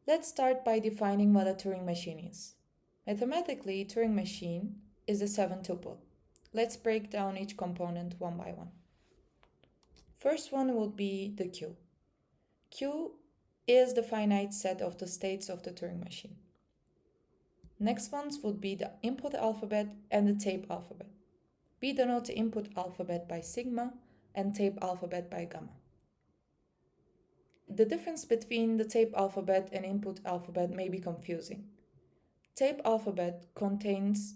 Let's start by defining what a Turing machine is. Mathematically, Turing machine is a 7-tuple. Let's break down each component one by one. First one would be the Q. Q is the finite set of the states of the Turing machine. Next ones would be the input alphabet and the tape alphabet. We denote the input alphabet by sigma and tape alphabet by gamma. The difference between the tape alphabet and input alphabet may be confusing. Tape alphabet contains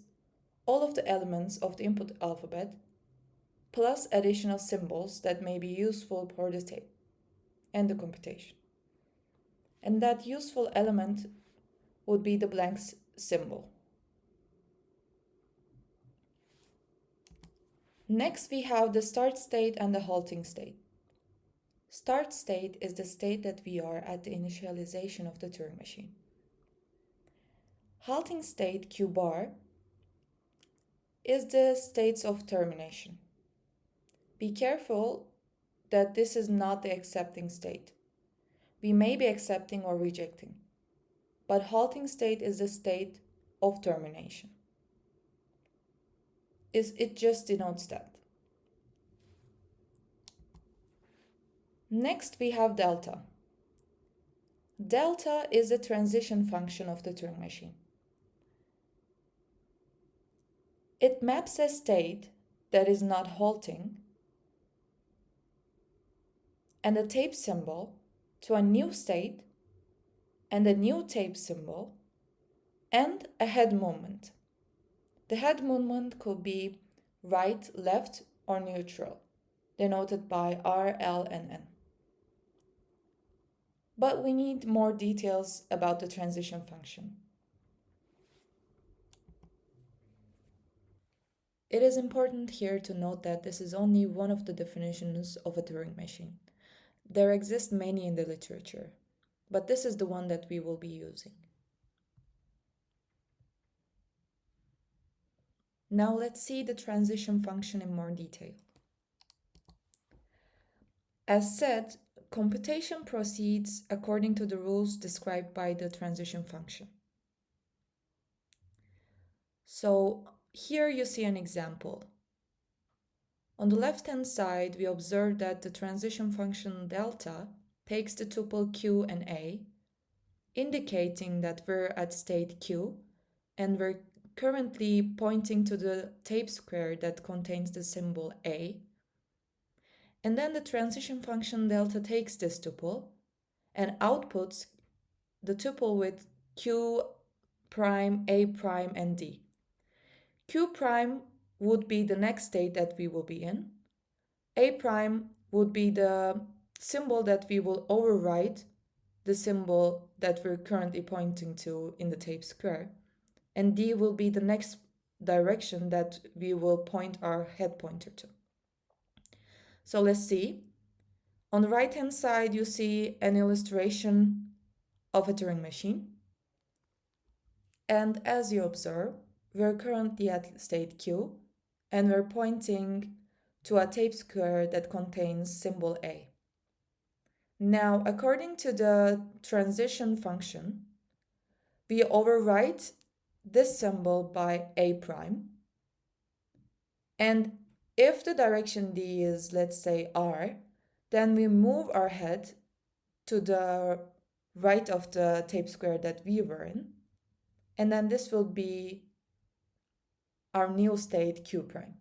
all of the elements of the input alphabet plus additional symbols that may be useful for the tape and the computation. And that useful element would be the blank symbol. Next, we have the start state and the halting state. Start state is the state that we are at the initialization of the Turing machine. Halting state, Q bar, is the states of termination. Be careful that this is not the accepting state. We may be accepting or rejecting, but halting state is the state of termination. It just denotes that. Next, we have delta. Delta is the transition function of the Turing machine. It maps a state that is not halting and a tape symbol to a new state and a new tape symbol and a head movement. The head movement could be right, left, or neutral, denoted by R, L, and N. But we need more details about the transition function. It is important here to note that this is only one of the definitions of a Turing machine. There exist many in the literature, but this is the one that we will be using. Now let's see the transition function in more detail. As said, computation proceeds according to the rules described by the transition function. So here you see an example. On the left-hand side, we observe that the transition function delta takes the tuple Q and A, indicating that we're at state Q, and we're currently pointing to the tape square that contains the symbol A. And then the transition function delta takes this tuple and outputs the tuple with Q prime, A prime, and D. Q prime would be the next state that we will be in. A prime would be the symbol that we will overwrite the symbol that we're currently pointing to in the tape square. And D will be the next direction that we will point our head pointer to. So let's see. On the right-hand side, you see an illustration of a Turing machine. And as you observe, we're currently at state Q, and we're pointing to a tape square that contains symbol A. Now, according to the transition function, we overwrite this symbol by A prime. And if the direction D is, let's say, R, then we move our head to the right of the tape square that we were in. And then this will be our new state Q prime.